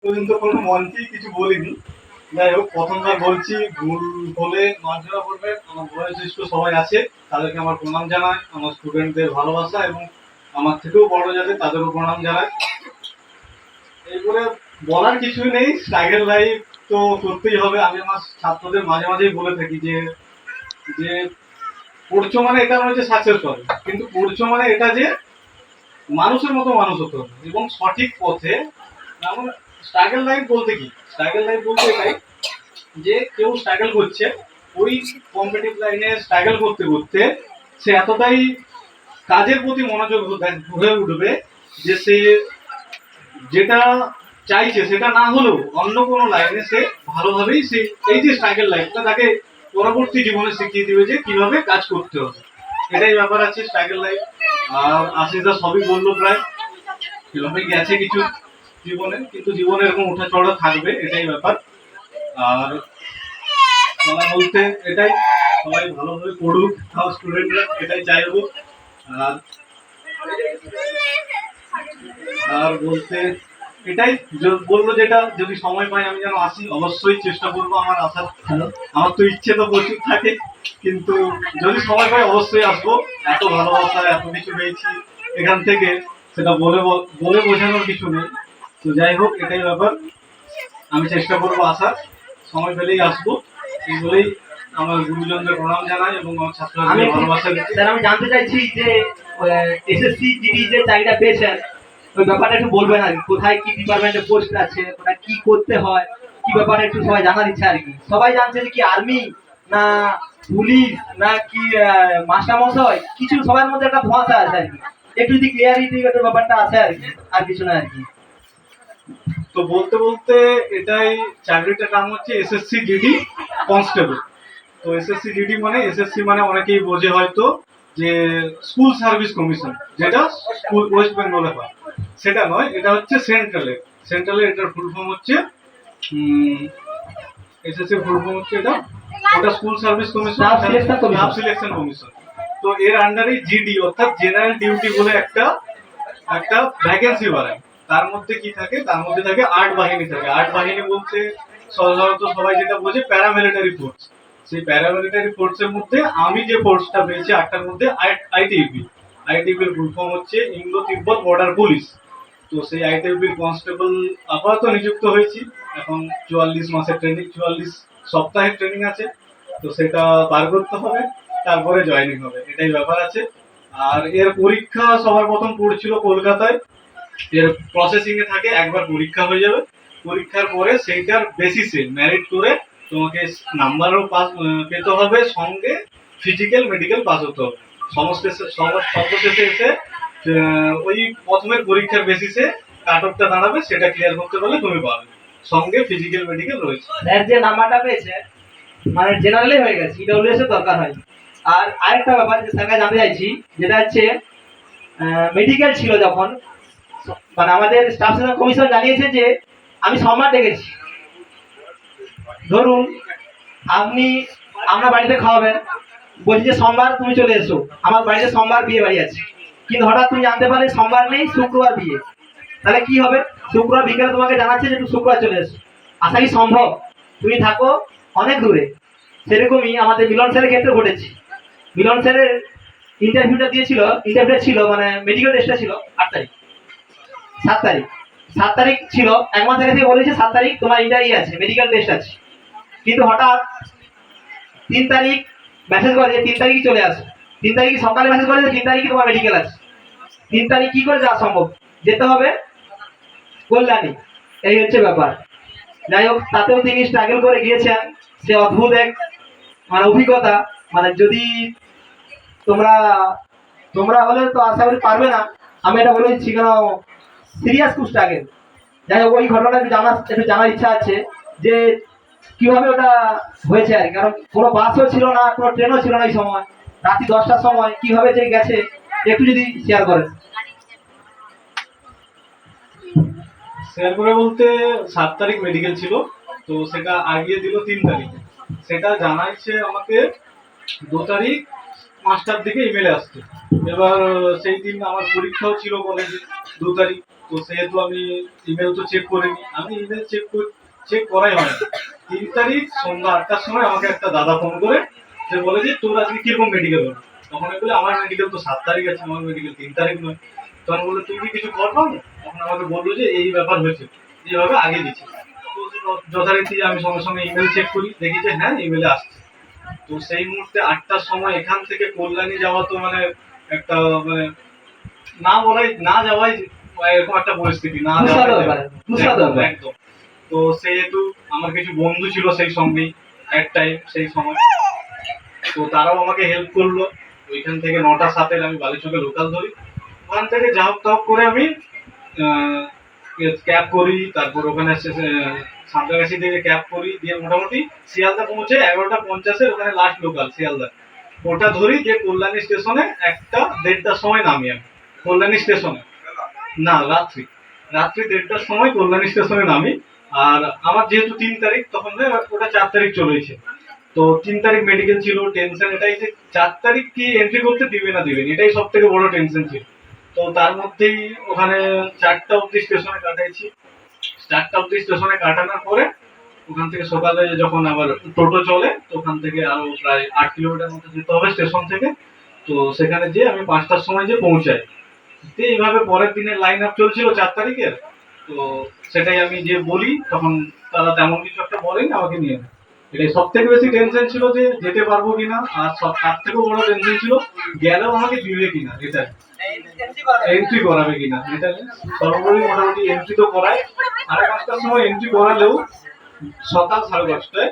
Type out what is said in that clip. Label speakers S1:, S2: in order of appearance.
S1: পর্যন্ত কোনো মঞ্চেই কিছু বলিনি। যাই হোক, প্রথমবার বলছি, ভুল হলে মার্জনা করবেন। আমার বয়োজ্যেষ্ঠ সবাই আছে, তাদেরকে আমার প্রণাম জানাই, আমার স্টুডেন্টদের ভালোবাসা এবং আমার থেকেও বড় যাদের তাদেরও প্রণাম জানাই। এরপরে বলার কিছুই নেই, স্ট্রাগল লাইফ তো করতেই হবে। আমি আমার ছাত্রদের মাঝে মাঝেই বলে থাকি যে যে পড়ছো মানে এটা নয় যে সাকসেস হবে, কিন্তু পড়ছো মানে এটা যে মানুষের মতো মানুষ হতে হবে এবং সঠিক পথে। যেমন স্ট্রাগল লাইফ বলতে কি, স্ট্রাগল লাইফ বলতে এটাই যে কেউ স্ট্রাগল করছে, ওই কম্পিটিভ লাইনে স্ট্রাগল করতে করতে সে এতটাই কাজের প্রতি মনোযোগ হয়ে উঠবে যে সে যেটা চাইছে সেটা না হলেও অন্য কোনো লাইনে সে ভালোভাবেই সে এই যে স্ট্রাগল লাইফটা তাকে পরবর্তী জীবনে শিখিয়ে দিবে যে কিভাবে কাজ করতে হবে। এটাই ব্যাপার আছে স্ট্রাগল লাইফ। আর আশিসদা সবই বললো প্রায়, এভাবে গেছে কিছু জীবনে, কিন্তু জীবনে এরকম ওঠা চড়া থাকবে, এটাই ব্যাপার। আর বলা বলতে এটাই, সবাই ভালোভাবে পড়ুক, আমার স্টুডেন্টরা এটাই চাইবো। আর আর বলতে এটাই বলবো, যেটা যদি সময় পাই আমি যেন আসি, অবশ্যই চেষ্টা করবো আমার আসার। আমার তো ইচ্ছে তো প্রচুর থাকে, কিন্তু যদি সময় পাই অবশ্যই আসবো। এত ভালোবাসা এত কিছু পেয়েছি এখান থেকে, সেটা বলে বোঝানোর কিছু নেই। তো যাই হোক, এটাই ব্যাপার। আমি চেষ্টা করবো আসার, সময় পেলেই আসবো। এই বলেই আমার গুরুজনদের প্রণাম জানাই এবং আমার ছাত্রদের ভালোবাসা দিচ্ছি।
S2: স্যার, আমি জানতে চাইছি যে এসএসসি জিডি যে চাকরিটা পেয়েছেন, ওই ব্যাপারটা একটু বলবেন আর কি। কোথায় কি ডিপার্টমেন্টে পোস্ট আছে, ওটা কি করতে হয়, কি ব্যাপারে একটু সবাই জানার ইচ্ছা আর কি। সবাই জানছে যে কি আর্মি না পুলিশ না কি মাস্টার মশাই, কিছু সবার মধ্যে একটা ধোঁয়াশা আছে আর কি। একটু যদি ক্লিয়ারিটি ব্যাপারটা আছে আর কি, আর কিছু না আর কি।
S1: তো বলতে বলতে এটাই, চাকরিটার নাম হচ্ছে এসএসসি জিডি কনস্টেবল। তো এসএসসি জিডি মানে, এসএসসি মানে অনেকেই বোঝে হয়তো যে স্কুল সার্ভিস কমিশন, যেটা স্কুল ওয়েস্ট বেঙ্গলে হয়, সেটা নয়। এটা হচ্ছে সেন্ট্রালে। সেন্ট্রালে এটার ফুল ফর্ম হচ্ছে এসএসসি ফুল ফর্ম হচ্ছে এটা, ওটা school service commission, staff selection commission. তো এর আন্ডারে জিডি অর্থাৎ জেনারেল ডিউটি বলে একটা একটা ভ্যাকেন্সি বাড়ায়। তার মধ্যে কি থাকে, তার মধ্যে থাকে 8 বাহিনী থাকে। 8 বাহিনী বলতে সাধারণত সবাই যেটা বোঝে প্যারামিলিটারি ফোর্স। সেই প্যারামিলিটারি ফোর্সের মধ্যে আমি যে ফোর্সটা পেয়েছি 8টার মধ্যে আইটিবি। আইটিবির ফুল ফর্ম হচ্ছে ইন্দো তিব্বত বর্ডার পুলিশ। তো সেই আইটিবির কনস্টেবল আপাতত নিযুক্ত হয়েছি। এখন 44 মাসের ট্রেনিং, 44 সপ্তাহের ট্রেনিং আছে। তো সেটা পার করতে হবে, তারপরে জয়েনিং হবে, এটাই ব্যাপার আছে। আর এর পরীক্ষা সবার প্রথম পড়ছিল কলকাতায়। এর প্রসেসিং এ থাকে, একবার পরীক্ষা হয়ে যাবে। পরীক্ষার পরে সেইটার বেসিসে মেরিট করে তোমাকে নাম্বারও পাস পেতে হবে, সঙ্গে ফিজিক্যাল মেডিকেল পাস হতে হবে। সর্বশেষে এসে ওই প্রথমের পরীক্ষার বেসিসে কাট অফটা দাঁড়াবে, সেটা ক্লিয়ার করতে পারলে তুমি পাবে, সঙ্গে ফিজিক্যাল মেডিকেল রয়েছে।
S2: স্যার যে নাম্বারটা পেয়েছে মানে জেনারেলে হয়ে গেছে, ইডব্লিউএস এর দরকার হয়। আর আরেকটা ব্যাপার যে স্যারকে জানতে চাইছি, যেটা হচ্ছে মেডিকেল ছিল যখন, মানে আমাদের স্টাফ সিলেকশন কমিশন জানিয়েছে যে আমি সোমবার ডেকেছি। ধরুন আপনি আপনার বাড়িতে খাওয়াবেন, বলছি যে সোমবার তুমি চলে এসো, আমার বাড়িতে সোমবার বিয়ে বাড়ি আছে, কিন্তু হঠাৎ তুমি জানতে পারলে সোমবার নেই, শুক্রবার বিয়ে। তাহলে কি হবে? শুক্রবার বিকেলে তোমাকে জানাচ্ছে যে তুমি শুক্রবার চলে এসো। আশা কি সম্ভব? তুমি থাকো অনেক দূরে। সেরকমই আমাদের মিলন স্যারের ক্ষেত্রে ঘটেছে। মিলন স্যারের ইন্টারভিউটা ছিল মানে মেডিকেল টেস্টটা ছিল 8 তারিখ, 7 তারিখ, 7 তারিখ ছিল। 1 মাস আগে থেকে বলেছে 7 তারিখ তোমার ইন্টারভিউ আছে, মেডিকেল টেস্ট আছে। কিন্তু হঠাৎ 3 তারিখ মেসেজ করে যে 3 তারিখই চলে আসো। 3 তারিখ সকালে মেসেজ করে যে 3 তারিখই তোমার মেডিকেল আছে। 3 তারিখ কি করে যাওয়া সম্ভব? যেতে হবে কল্যাণী। এই হচ্ছে ব্যাপার। যাই হোক, তাতেও তিনি স্ট্রাগল করে গিয়েছেন। সে অদ্ভুত এক মানে অভিজ্ঞতা। মানে যদি তোমরা তোমরা হলে তো আশা করি পারবে না, আমি এটা বলে দিচ্ছি, কেন সিরিয়াস খুব স্ট্রাগল। যাই হোক, ওই ঘটনাটা একটু জানার ইচ্ছা আছে যে কিভাবে ওটা হয়েছে আর কি। কারণ কোনো বাসও ছিল না, কোনো ট্রেনও ছিল না এই সময়, রাত্রি 10টার সময় কিভাবে যে গেছে একটু যদি শেয়ার করেন।
S1: শেয়ার করে বলতে 7 তারিখ মেডিকেল ছিল, তো সেটা আগিয়ে দিল 3 তারিখে। সেটা জানাইছে আমাকে 2 তারিখ 5টার দিকে ইমেলে আসছে। এবার সেই দিন আমার পরীক্ষাও ছিল কলেজে 2 তারিখ। তো সেহেতু আমি ইমেল তো চেক করিনি, আমি ইমেল চেক করাই হয় না। 3 তারিখ সন্ধ্যা 8টার সময় আমাকে একটা দাদা ফোন করে যে বলে যে তোর আজকে কিরকম মেডিকেল হলো। তখন আমি বলি আমার মেডিকেল তো 7 তারিখ আছে, আমার মেডিকেল 3 তারিখ নয়। তখন বললো তুই কি কিছু কর পাবো? তখন আমাকে বললো যে এই ব্যাপার হয়েছে, এইভাবে আগে দিচ্ছি। তো যথারীতি আমি সঙ্গে সঙ্গে ইমেল চেক করি, দেখি যে হ্যাঁ ইমেলে আসছে। তো সেই মুহূর্তে 8টার সময় এখান থেকে কল্যাণী যাওয়া তো মানে একটা মানে না যাওয়াই এরকম একটা পরিস্থিতি, না যাওয়াই
S2: তুষার ব্যাপার।
S1: একদম। তো সেহেতু আমার কিছু বন্ধু ছিল সেই সঙ্গেই এক টাইম সেই সময়, তো তারাও আমাকে হেল্প করলো। ওইখান থেকে 9টা 7-এর আমি বালিচকে লোকাল ধরি, ওখান থেকে যা হোক তা হোক করে আমি ক্যাব করি, তারপর ওখানে সাঁতরাগাছি থেকে ক্যাব করি, দিয়ে মোটামুটি শিয়ালদা পৌঁছে 11টা 50-এর ওখানে লাস্ট লোকাল শিয়ালদা, ওটা ধরি, যে কল্যাণী স্টেশনে 1টা 1:30টার সময় নামি আমি কল্যাণী স্টেশনে। না, রাত্রি 1:30টার সময় কল্যাণী স্টেশনে নামি। আর আমার যেহেতু 3 তারিখ, তখন ওটা 4 তারিখ চলেছে। তো 3 তারিখ মেডিকেল ছিল, টেনশন এটাই যে 4 তারিখ কি এন্ট্রি করতে দিবে না দিবেন, এটাই সব থেকে বড় টেনশন ছিল। তো তার মধ্যেই ওখানে 4টা অব্দি স্টেশনে কাটাইছি। 4টা অব্দি স্টেশনে কাটানোর পরে ওখান থেকে সকালে যখন আবার টোটো চলে, তো ওখান থেকে আরো প্রায় 8 কিলোমিটার মতো যেতে হবে স্টেশন থেকে। তো সেখানে যেয়ে আমি 5টার সময় যে পৌঁছাই। তো এইভাবে পরের দিনের লাইন আপ চলছিল 4 তারিখের। তো সেটাই আমি যে বলি, তখন তারা তেমন কিছু একটা বলেনি আমাকে নিয়ে। এটাই সব থেকে বেশি টেনশন ছিল যে যেতে পারবো কিনা, আর সব তার থেকেও বড় টেনশন ছিল গেলেও আমাকে দিবে কিনা, এটা এন্ট্রি করাবে কিনা, এটা সর্বোপরি মোটামুটি এন্ট্রি তো করায়। 5:30টার সময় এন্ট্রি করালেও সকাল 5:30টায়